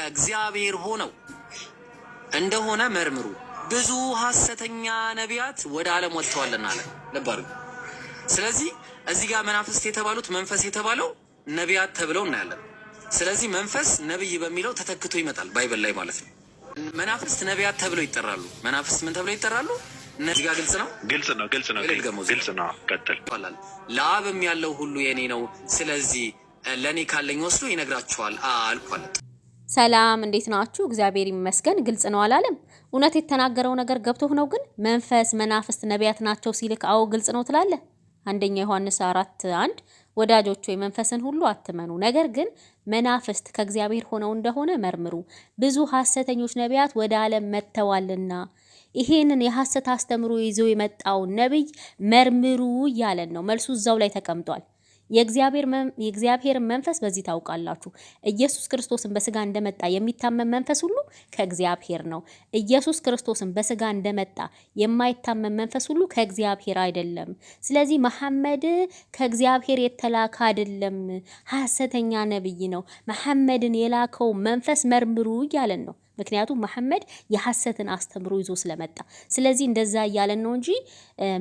ከእግዚአብሔር ሆነው እንደሆነ መርምሩ፣ ብዙ ሐሰተኛ ነቢያት ወደ ዓለም ወጥተዋልና አለ። ለባሩ ስለዚህ እዚህ ጋር መናፍስት የተባሉት መንፈስ የተባለው ነቢያት ተብለው እናያለን። ስለዚህ መንፈስ ነብይ በሚለው ተተክቶ ይመጣል ባይብል ላይ ማለት ነው። መናፍስት ነቢያት ተብለው ይጠራሉ። መናፍስት ምን ተብለው ይጠራሉ? እነዚህ ጋር ግልጽ ነው። ግልጽ ነው። ቀጥል። ለአብም ያለው ሁሉ የኔ ነው፣ ስለዚህ ለኔ ካለኝ ወስዶ ይነግራችኋል አልኳል። ሰላም፣ እንዴት ናችሁ? እግዚአብሔር ይመስገን። ግልጽ ነው አላለም? እውነት የተናገረው ነገር ገብቶህ ነው? ግን መንፈስ መናፍስት ነቢያት ናቸው ሲልክ አዎ ግልጽ ነው ትላለህ። አንደኛ ዮሐንስ 4:1 ወዳጆች ሆይ መንፈስን ሁሉ አትመኑ፣ ነገር ግን መናፍስት ከእግዚአብሔር ሆነው እንደሆነ መርምሩ፣ ብዙ ሐሰተኞች ነቢያት ወደ ዓለም መጥተዋልና። ይሄንን የሐሰት አስተምሮ ይዞ የመጣው ነብይ መርምሩ እያለን ነው። መልሱ እዛው ላይ ተቀምጧል። የእግዚአብሔር መንፈስ በዚህ ታውቃላችሁ። ኢየሱስ ክርስቶስን በስጋ እንደመጣ የሚታመን መንፈስ ሁሉ ከእግዚአብሔር ነው። ኢየሱስ ክርስቶስን በስጋ እንደመጣ የማይታመን መንፈስ ሁሉ ከእግዚአብሔር አይደለም። ስለዚህ መሐመድ ከእግዚአብሔር የተላከ አይደለም፣ ሐሰተኛ ነብይ ነው። መሐመድን የላከው መንፈስ መርምሩ እያለን ነው። ምክንያቱም መሐመድ የሐሰትን አስተምሮ ይዞ ስለመጣ። ስለዚህ እንደዛ እያለን ነው እንጂ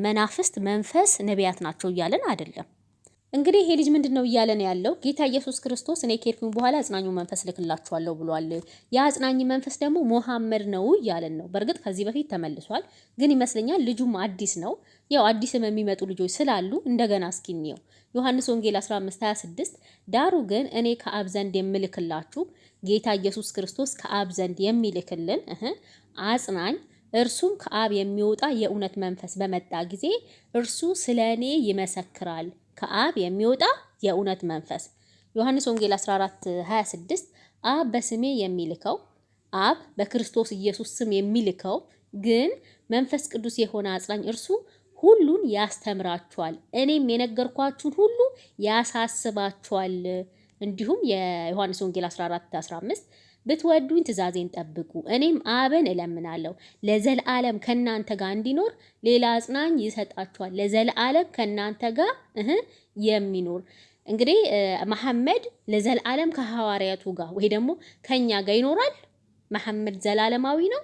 መናፍስት መንፈስ ነቢያት ናቸው እያለን አይደለም። እንግዲህ ይሄ ልጅ ምንድነው እያለ ነው ያለው? ጌታ ኢየሱስ ክርስቶስ እኔ ከሄድኩኝ በኋላ አጽናኙ መንፈስ ልክላችኋለሁ ብሏል። ያ አጽናኝ መንፈስ ደግሞ መሐመድ ነው እያለን ነው። በእርግጥ ከዚህ በፊት ተመልሷል፣ ግን ይመስለኛል ልጁም አዲስ ነው። ያው አዲስም የሚመጡ ልጆች ስላሉ እንደገና እስኪ እንየው። ዮሐንስ ወንጌል 15:26 ዳሩ ግን እኔ ከአብ ዘንድ የምልክላችሁ ጌታ ኢየሱስ ክርስቶስ ከአብ ዘንድ የሚልክልን አጽናኝ እርሱም ከአብ የሚወጣ የእውነት መንፈስ በመጣ ጊዜ እርሱ ስለኔ ይመሰክራል። ከአብ የሚወጣ የእውነት መንፈስ ዮሐንስ ወንጌል 14:26 አብ በስሜ የሚልከው አብ በክርስቶስ ኢየሱስ ስም የሚልከው ግን መንፈስ ቅዱስ የሆነ አጽናኝ እርሱ ሁሉን ያስተምራችኋል፣ እኔም የነገርኳችሁን ሁሉ ያሳስባችኋል። እንዲሁም የዮሐንስ ወንጌል 14:15 ብትወዱኝ ትእዛዜን ጠብቁ፣ እኔም አብን እለምናለሁ ለዘላለም ከናንተ ጋር እንዲኖር ሌላ አጽናኝ ይሰጣችኋል። ለዘላለም ከናንተ ጋር የሚኖር እንግዲህ መሐመድ ለዘላለም ከሐዋርያቱ ጋር ወይ ደግሞ ከኛ ጋር ይኖራል። መሐመድ ዘላለማዊ ነው።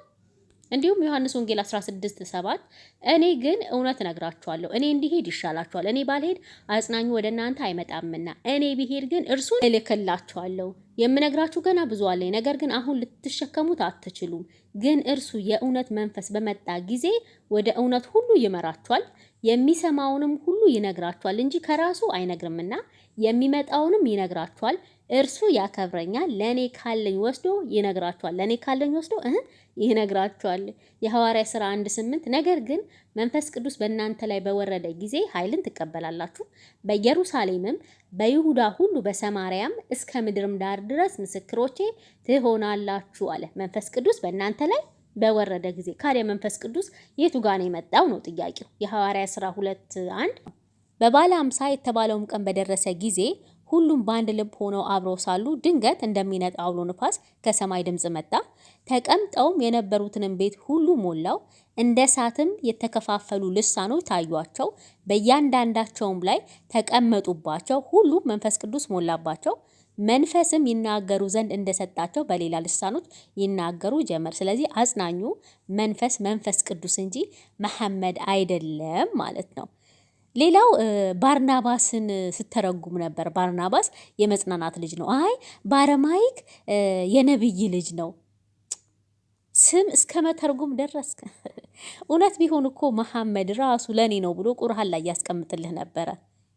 እንዲሁም ዮሐንስ ወንጌል 16:7 እኔ ግን እውነት እነግራችኋለሁ፣ እኔ እንዲሄድ ይሻላችኋል። እኔ ባልሄድ አጽናኙ ወደ እናንተ አይመጣምና እኔ ብሄድ ግን እርሱን እልክላችኋለሁ። የምነግራችሁ ገና ብዙ አለኝ፣ ነገር ግን አሁን ልትሸከሙት አትችሉም። ግን እርሱ የእውነት መንፈስ በመጣ ጊዜ ወደ እውነት ሁሉ ይመራችኋል፣ የሚሰማውንም ሁሉ ይነግራችኋል እንጂ ከራሱ አይነግርምና የሚመጣውንም ይነግራችኋል። እርሱ ያከብረኛል፣ ለኔ ካለኝ ወስዶ ይነግራችኋል። ለኔ ካለኝ ወስዶ ይነግራችኋል። የሐዋርያ ሥራ 1:8 ነገር ግን መንፈስ ቅዱስ በእናንተ ላይ በወረደ ጊዜ ኃይልን ትቀበላላችሁ፣ በኢየሩሳሌምም በይሁዳ ሁሉ በሰማርያም እስከ ምድርም ዳር ድረስ ምስክሮቼ ትሆናላችሁ አለ። መንፈስ ቅዱስ በእናንተ ላይ በወረደ ጊዜ ካለ መንፈስ ቅዱስ የቱ ጋር ነው የመጣው ነው ጥያቄው። የሐዋርያ ሥራ 2:1 በባለ 50 የተባለውም ቀን በደረሰ ጊዜ ሁሉም በአንድ ልብ ሆነው አብረው ሳሉ ድንገት እንደሚነጣ አውሎ ንፋስ ከሰማይ ድምጽ መጣ፣ ተቀምጠውም የነበሩትንም ቤት ሁሉ ሞላው። እንደ እሳትም የተከፋፈሉ ልሳኖች ታዩአቸው፣ በእያንዳንዳቸውም ላይ ተቀመጡባቸው። ሁሉም መንፈስ ቅዱስ ሞላባቸው፣ መንፈስም ይናገሩ ዘንድ እንደሰጣቸው በሌላ ልሳኖች ይናገሩ ጀመር። ስለዚህ አጽናኙ መንፈስ ቅዱስ እንጂ መሐመድ አይደለም ማለት ነው። ሌላው ባርናባስን ስተረጉም ነበር። ባርናባስ የመጽናናት ልጅ ነው። አይ በአረማይክ የነብይ ልጅ ነው። ስም እስከ መተርጉም ደረስክ። እውነት ቢሆን እኮ መሐመድ ራሱ ለኔ ነው ብሎ ቁርአን ላይ ያስቀምጥልህ ነበረ፣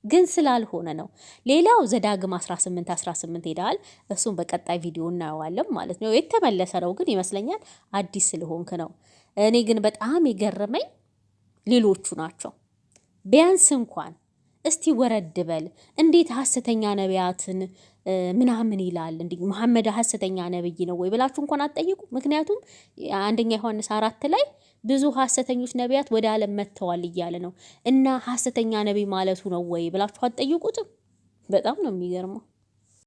ግን ስላልሆነ ነው። ሌላው ዘዳግም 18:18 ሄዳል። እሱም በቀጣይ ቪዲዮ እናየዋለን ማለት ነው። የተመለሰ ነው ግን ይመስለኛል አዲስ ስለሆንክ ነው። እኔ ግን በጣም የገረመኝ ሌሎቹ ናቸው። ቢያንስ እንኳን እስቲ ወረድ በል። እንዴት ሐሰተኛ ነቢያትን ምናምን ይላል? እንዴ መሐመድ ሐሰተኛ ነብይ ነው ወይ ብላችሁ እንኳን አትጠይቁ። ምክንያቱም አንደኛ ዮሐንስ 4 ላይ ብዙ ሐሰተኞች ነቢያት ወደ ዓለም መጥተዋል እያለ ነው። እና ሐሰተኛ ነብይ ማለቱ ነው ወይ ብላችሁ አትጠይቁትም? በጣም ነው የሚገርመው።